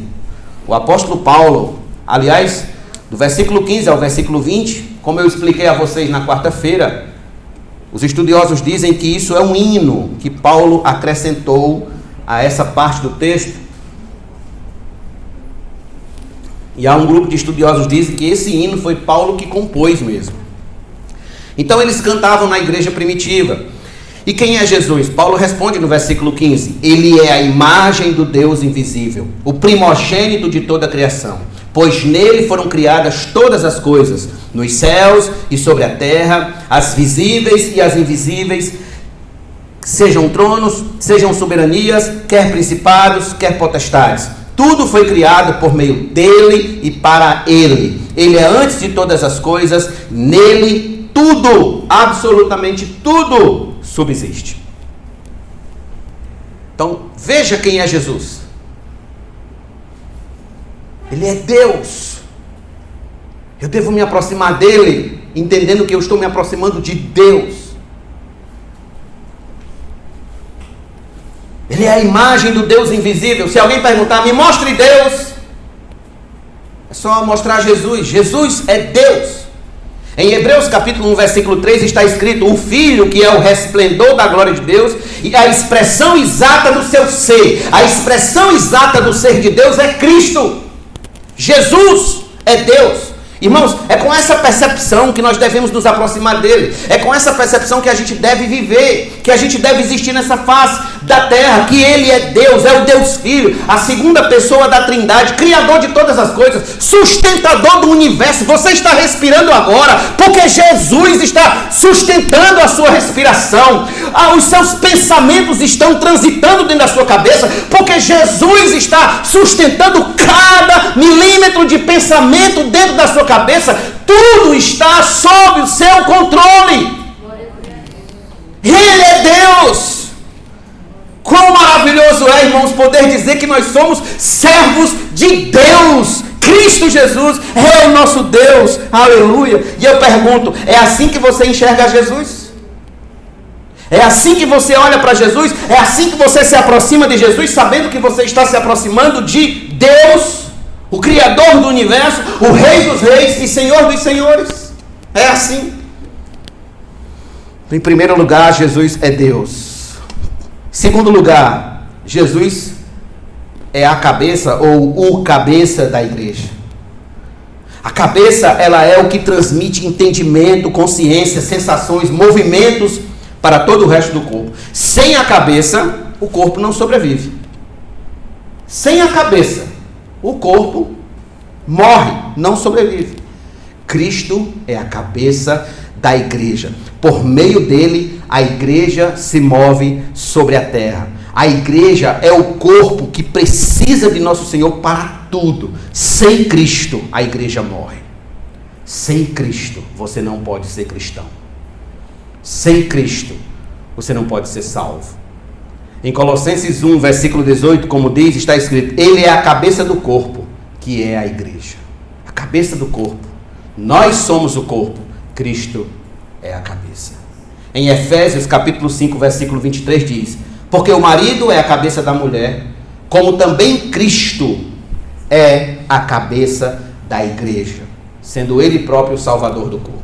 o apóstolo Paulo, aliás, do versículo 15 ao versículo 20, como eu expliquei a vocês na quarta-feira, os estudiosos dizem que isso é um hino que Paulo acrescentou a essa parte do texto. E há um grupo de estudiosos que dizem que esse hino foi Paulo que compôs mesmo. Então eles cantavam na igreja primitiva. E quem é Jesus? Paulo responde no versículo 15: ele é a imagem do Deus invisível, o primogênito de toda a criação, pois nele foram criadas todas as coisas, nos céus e sobre a terra, as visíveis e as invisíveis, sejam tronos, sejam soberanias, quer principados, quer potestades. Tudo foi criado por meio dele e para ele. Ele é antes de todas as coisas, nele tudo, absolutamente tudo, subsiste. Então, veja quem é Jesus. Ele é Deus. Eu devo me aproximar dele, entendendo que eu estou me aproximando de Deus. Ele é a imagem do Deus invisível. Se alguém perguntar, me mostre Deus, é só mostrar Jesus. Jesus é Deus. Em Hebreus capítulo 1, versículo 3 está escrito: o Filho, que é o resplendor da glória de Deus e a expressão exata do seu ser. A expressão exata do ser de Deus é Cristo. Jesus é Deus. Irmãos, é com essa percepção que nós devemos nos aproximar dele. É com essa percepção que a gente deve viver, que a gente deve existir nessa face da terra, que ele é Deus, é o Deus Filho, a segunda pessoa da Trindade, criador de todas as coisas, sustentador do universo. Você está respirando agora porque Jesus está sustentando a sua respiração. Os seus pensamentos estão transitando dentro da sua cabeça porque Jesus está sustentando cada milímetro de pensamento dentro da sua cabeça. Tudo está sob o seu controle. Ele é Deus. Quão maravilhoso é, irmãos, poder dizer que nós somos servos de Deus. Cristo Jesus é o nosso Deus. Aleluia. E eu pergunto, é assim que você enxerga Jesus? É assim que você olha para Jesus? É assim que você se aproxima de Jesus, sabendo que você está se aproximando de Deus, o Criador do universo, o Rei dos reis e Senhor dos senhores? É assim. Em primeiro lugar, Jesus é Deus. Segundo lugar, Jesus é a cabeça ou o cabeça da igreja. A cabeça, ela é o que transmite entendimento, consciência, sensações, movimentos para todo o resto do corpo. Sem a cabeça, o corpo não sobrevive. Sem a cabeça, o corpo morre, não sobrevive. Cristo é a cabeça da igreja. Por meio dele, a igreja se move sobre a terra. A igreja é o corpo que precisa de nosso Senhor para tudo. Sem Cristo, a igreja morre. Sem Cristo, você não pode ser cristão. Sem Cristo, você não pode ser salvo. Em Colossenses 1, versículo 18, como diz, está escrito: ele é a cabeça do corpo, que é a igreja. A cabeça do corpo. Nós somos o corpo. Cristo é a cabeça. Em Efésios capítulo 5, versículo 23 diz: porque o marido é a cabeça da mulher, como também Cristo é a cabeça da igreja, sendo ele próprio o salvador do corpo.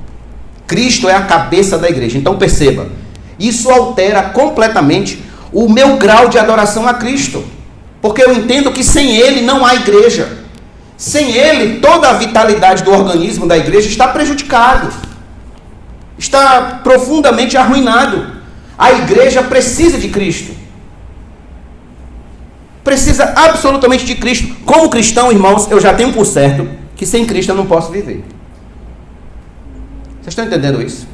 Cristo é a cabeça da igreja. Então perceba, isso altera completamente o meu grau de adoração a Cristo, porque eu entendo que sem ele não há igreja. Sem ele, toda a vitalidade do organismo da igreja está prejudicado, está profundamente arruinado. A igreja precisa de Cristo, precisa absolutamente de Cristo. Como cristão, irmãos, eu já tenho por certo que sem Cristo eu não posso viver. Vocês estão entendendo isso?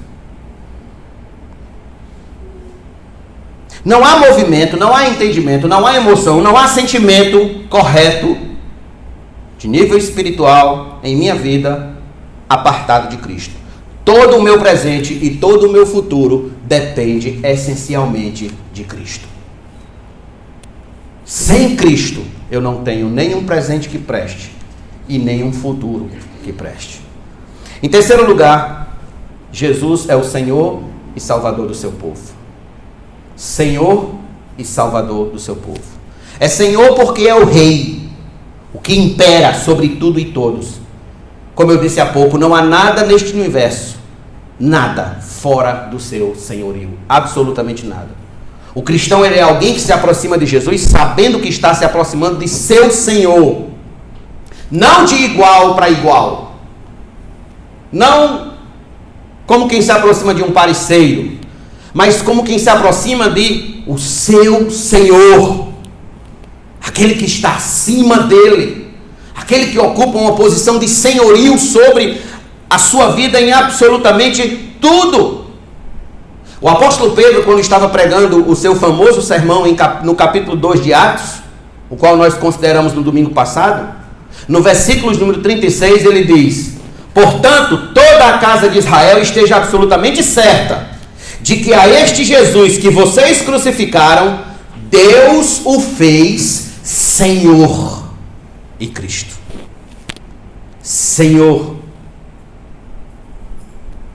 Não há movimento, não há entendimento, não há emoção, não há sentimento correto de nível espiritual em minha vida apartado de Cristo. Todo o meu presente e todo o meu futuro depende essencialmente de Cristo. Sem Cristo eu não tenho nenhum presente que preste e nenhum futuro que preste. Em terceiro lugar, Jesus é o Senhor e Salvador do seu povo. Senhor e Salvador do seu povo. É Senhor porque é o Rei, o que impera sobre tudo e todos. Como eu disse há pouco, não há nada neste universo, nada fora do seu senhorio, absolutamente nada. O cristão, ele é alguém que se aproxima de Jesus sabendo que está se aproximando de seu Senhor, não de igual para igual, não como quem se aproxima de um parceiro, mas como quem se aproxima de o seu Senhor, aquele que está acima dele, aquele que ocupa uma posição de senhorio sobre a sua vida em absolutamente tudo. O apóstolo Pedro, quando estava pregando o seu famoso sermão no capítulo 2 de Atos, o qual nós consideramos no domingo passado, no versículo número 36, ele diz: portanto, toda a casa de Israel esteja absolutamente certa de que a este Jesus que vocês crucificaram, Deus o fez Senhor e Cristo. Senhor.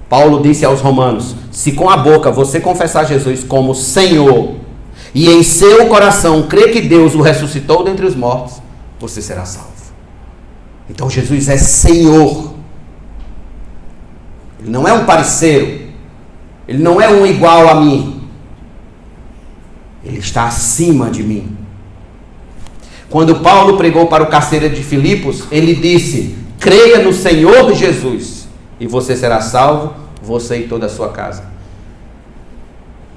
Paulo disse aos romanos: se com a boca você confessar Jesus como Senhor e em seu coração crer que Deus o ressuscitou dentre os mortos, você será salvo. Então Jesus é Senhor. Ele não é um parceiro. Ele não é um igual a mim. Ele está acima de mim. Quando Paulo pregou para o carcereiro de Filipos, ele disse: creia no Senhor Jesus e você será salvo, você e toda a sua casa.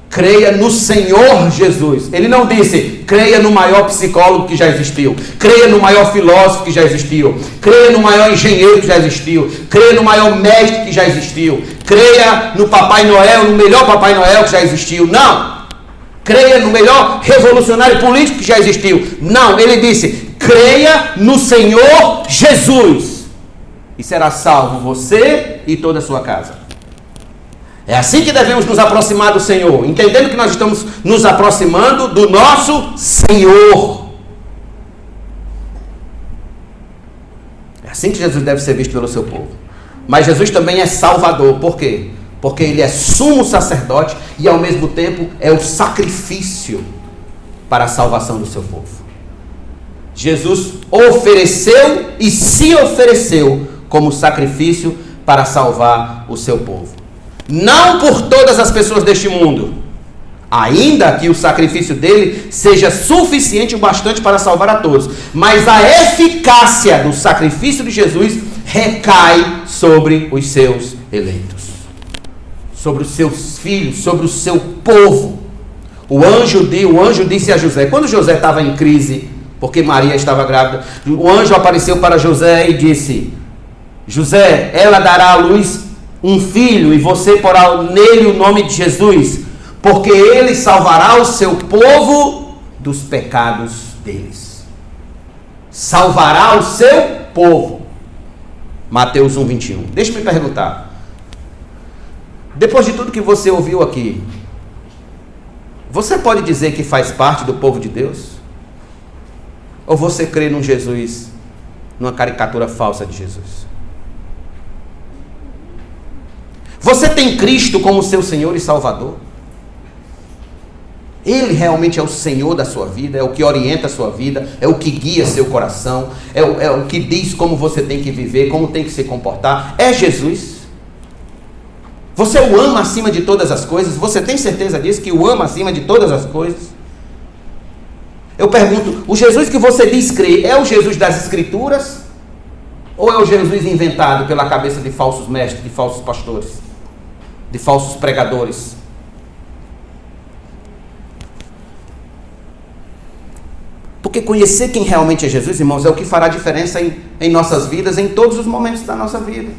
Creia no Senhor Jesus. Ele não disse: creia no maior psicólogo que já existiu, creia no maior filósofo que já existiu, creia no maior engenheiro que já existiu, creia no maior médico que já existiu, creia no Papai Noel, no melhor Papai Noel que já existiu. Não. Creia no melhor revolucionário político que já existiu. Não. Ele disse: creia no Senhor Jesus e será salvo você e toda a sua casa. É assim que devemos nos aproximar do Senhor, entendendo que nós estamos nos aproximando do nosso Senhor. É assim que Jesus deve ser visto pelo seu povo. Mas Jesus também é Salvador. Por quê? Porque ele é sumo sacerdote e ao mesmo tempo é o sacrifício para a salvação do seu povo. Jesus ofereceu e se ofereceu como sacrifício para salvar o seu povo. Não por todas as pessoas deste mundo, ainda que o sacrifício dele seja suficiente o bastante para salvar a todos, mas a eficácia do sacrifício de Jesus recai sobre os seus eleitos, sobre os seus filhos, sobre o seu povo. O anjo disse a José, quando José estava em crise, porque Maria estava grávida, o anjo apareceu para José e disse: José, ela dará à luz um filho, e você porá nele o nome de Jesus, porque ele salvará o seu povo dos pecados deles. Salvará o seu povo. Mateus 1:21. Deixa-me perguntar, depois de tudo que você ouviu aqui, você pode dizer que faz parte do povo de Deus? Ou você crê num Jesus, numa caricatura falsa de Jesus? Você tem Cristo como seu Senhor e Salvador? Ele realmente é o Senhor da sua vida, é o que orienta a sua vida, é o que guia seu coração, é o que diz como você tem que viver, como tem que se comportar. É Jesus. Você o ama acima de todas as coisas? Você tem certeza disso, que o ama acima de todas as coisas? Eu pergunto, o Jesus que você diz crer é o Jesus das Escrituras? Ou é o Jesus inventado pela cabeça de falsos mestres, de falsos pastores, de falsos pregadores? Porque conhecer quem realmente é Jesus, irmãos, é o que fará diferença em nossas vidas, em todos os momentos da nossa vida.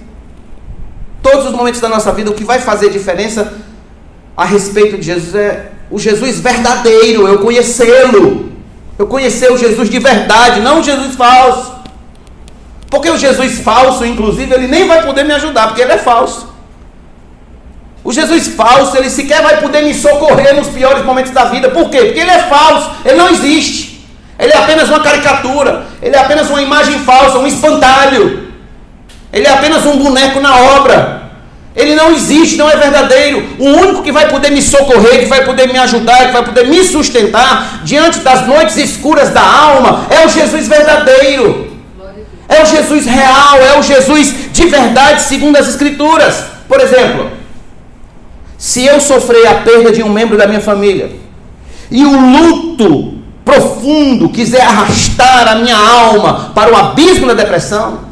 todos os momentos da nossa vida, o que vai fazer diferença a respeito de Jesus é o Jesus verdadeiro, eu conhecê-lo. Eu conhecer o Jesus de verdade, não o Jesus falso. Porque o Jesus falso, inclusive, ele nem vai poder me ajudar, porque ele é falso. O Jesus falso, ele sequer vai poder me socorrer nos piores momentos da vida. Por quê? Porque ele é falso, ele não existe. Ele é apenas uma caricatura, ele é apenas uma imagem falsa, um espantalho. Ele é apenas um boneco na obra. Ele não existe, não é verdadeiro. O único que vai poder me socorrer, que vai poder me ajudar, que vai poder me sustentar diante das noites escuras da alma, é o Jesus verdadeiro. É o Jesus real, é o Jesus de verdade, segundo as Escrituras. Por exemplo, se eu sofrer a perda de um membro da minha família, e o luto profundo quiser arrastar a minha alma para o abismo da depressão,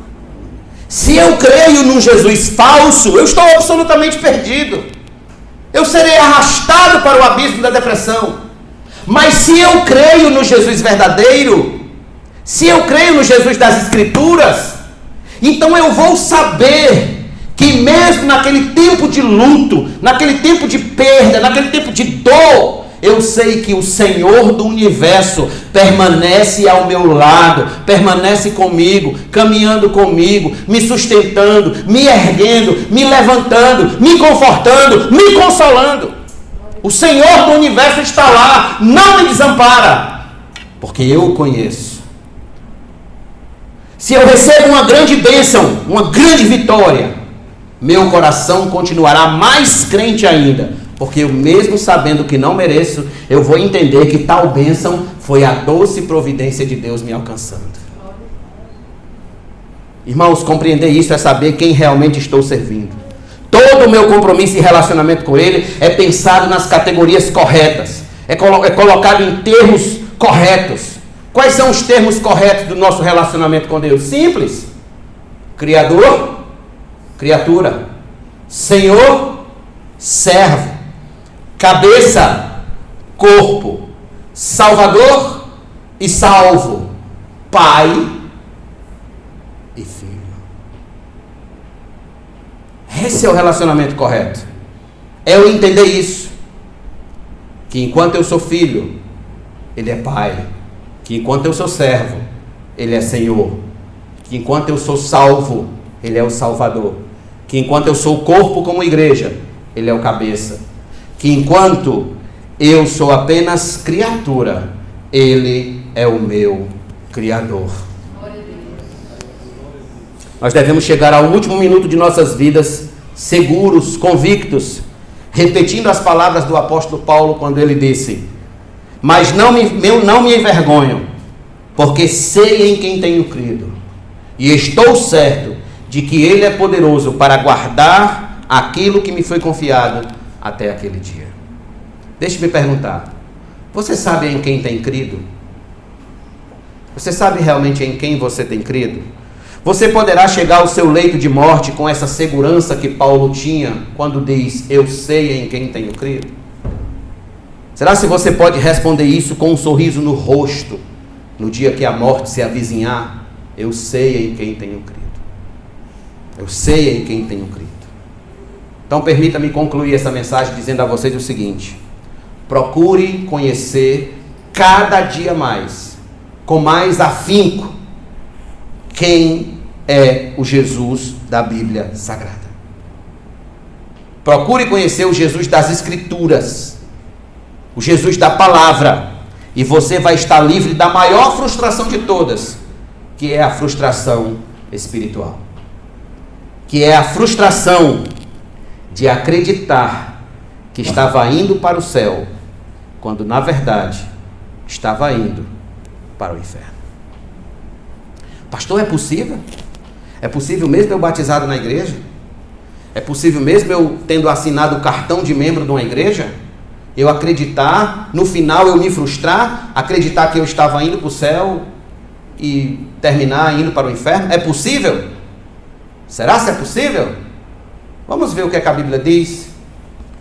se eu creio num Jesus falso, eu estou absolutamente perdido. Eu serei arrastado para o abismo da depressão. Mas se eu creio no Jesus verdadeiro, se eu creio no Jesus das Escrituras, então eu vou saber que mesmo naquele tempo de luto, naquele tempo de perda, naquele tempo de dor, eu sei que o Senhor do Universo permanece ao meu lado, permanece comigo, caminhando comigo, me sustentando, me erguendo, me levantando, me confortando, me consolando. O Senhor do Universo está lá, não me desampara, porque eu o conheço. Se eu recebo uma grande bênção, uma grande vitória, meu coração continuará mais crente ainda, porque eu mesmo sabendo que não mereço, eu vou entender que tal bênção foi a doce providência de Deus me alcançando. Irmãos, compreender isso é saber quem realmente estou servindo. Todo o meu compromisso e relacionamento com Ele é pensado nas categorias corretas, é colocado em termos corretos. Quais são os termos corretos do nosso relacionamento com Deus? Simples: Criador, criatura; Senhor, servo; cabeça, corpo; Salvador e salvo; Pai e filho. Esse é o relacionamento correto. É eu entender isso, que enquanto eu sou filho, Ele é Pai; que enquanto eu sou servo, Ele é Senhor; que enquanto eu sou salvo, Ele é o Salvador; que enquanto eu sou o corpo como igreja, Ele é o cabeça; que enquanto eu sou apenas criatura, Ele é o meu Criador. Nós devemos chegar ao último minuto de nossas vidas seguros, convictos, repetindo as palavras do apóstolo Paulo quando ele disse: mas não me envergonho, porque sei em quem tenho crido, e estou certo de que Ele é poderoso para guardar aquilo que me foi confiado até aquele dia. Deixe-me perguntar: você sabe em quem tem crido? Você sabe realmente em quem você tem crido? Você poderá chegar ao seu leito de morte com essa segurança que Paulo tinha quando diz: eu sei em quem tenho crido? Será se você pode responder isso com um sorriso no rosto, no dia que a morte se avizinhar? Eu sei em quem tenho crido. Eu sei em quem tenho crido. Então permita-me concluir essa mensagem dizendo a vocês o seguinte: procure conhecer cada dia mais, com mais afinco, quem é o Jesus da Bíblia Sagrada. Procure conhecer o Jesus das Escrituras, o Jesus da palavra, e você vai estar livre da maior frustração de todas, que é a frustração espiritual, que é a frustração de acreditar que estava indo para o céu, quando na verdade estava indo para o inferno. Pastor, é possível? É possível mesmo eu batizado na igreja? É possível mesmo eu tendo assinado o cartão de membro de uma igreja, eu acreditar, no final eu me frustrar, acreditar que eu estava indo para o céu e terminar indo para o inferno? É possível? Será se é possível? Vamos ver o que a Bíblia diz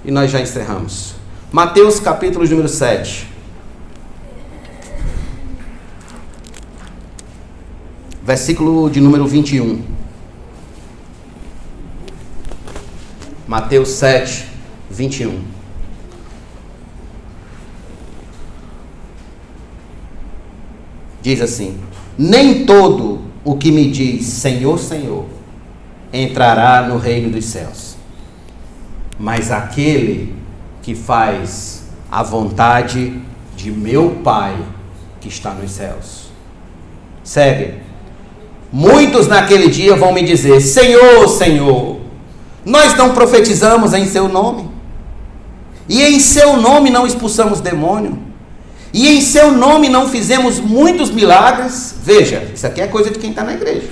e nós já encerramos. Mateus capítulo número 7. Versículo de número 21. Mateus 7, 21. Diz assim: nem todo o que me diz Senhor, Senhor entrará no reino dos céus, mas aquele que faz a vontade de meu Pai que está nos céus. Segue. Muitos naquele dia vão me dizer: Senhor, Senhor, nós não profetizamos em seu nome, e em seu nome não expulsamos demônio, e em seu nome não fizemos muitos milagres. Veja, isso aqui é coisa de quem está na igreja.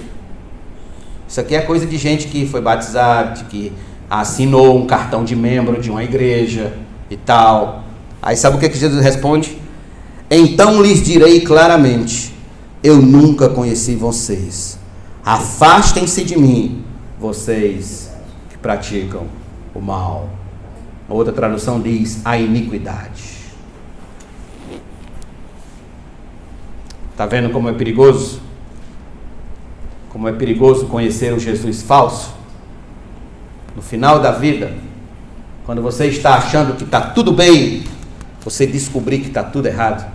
Isso aqui é coisa de gente que foi batizado, que assinou um cartão de membro de uma igreja e tal. Aí sabe o que Jesus responde? Então lhes direi claramente: eu nunca conheci vocês. Afastem-se de mim, vocês que praticam o mal. Outra tradução diz: a iniquidade. Está vendo como é perigoso? Como é perigoso conhecer o Jesus falso? No final da vida, quando você está achando que está tudo bem, você descobrir que está tudo errado,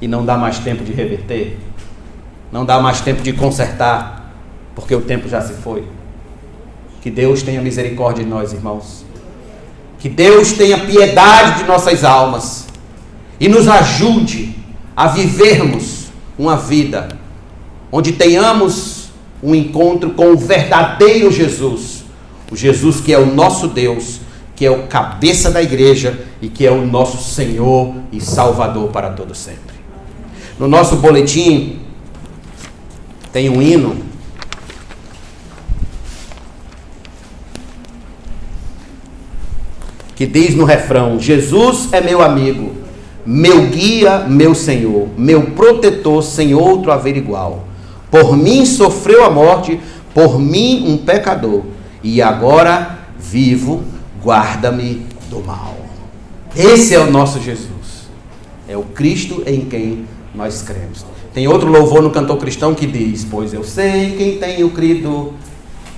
e não dá mais tempo de reverter, não dá mais tempo de consertar, porque o tempo já se foi. Que Deus tenha misericórdia de nós, irmãos. Que Deus tenha piedade de nossas almas e nos ajude a vivermos uma vida onde tenhamos um encontro com o verdadeiro Jesus, o Jesus que é o nosso Deus, que é o cabeça da igreja e que é o nosso Senhor e Salvador para todo sempre. No nosso boletim tem um hino que diz no refrão: Jesus é meu amigo, meu guia, meu Senhor, meu protetor, sem outro haver igual. Por mim sofreu a morte, por mim um pecador, e agora vivo, guarda-me do mal. Esse é o nosso Jesus, é o Cristo em quem nós cremos. Tem outro louvor no cantor cristão que diz: pois eu sei quem tenho crido,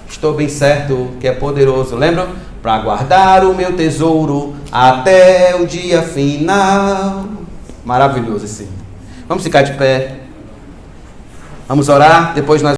estou bem certo que é poderoso. Lembram? Para guardar o meu tesouro até o dia final. Maravilhoso esse. Vamos ficar de pé. Vamos orar, depois nós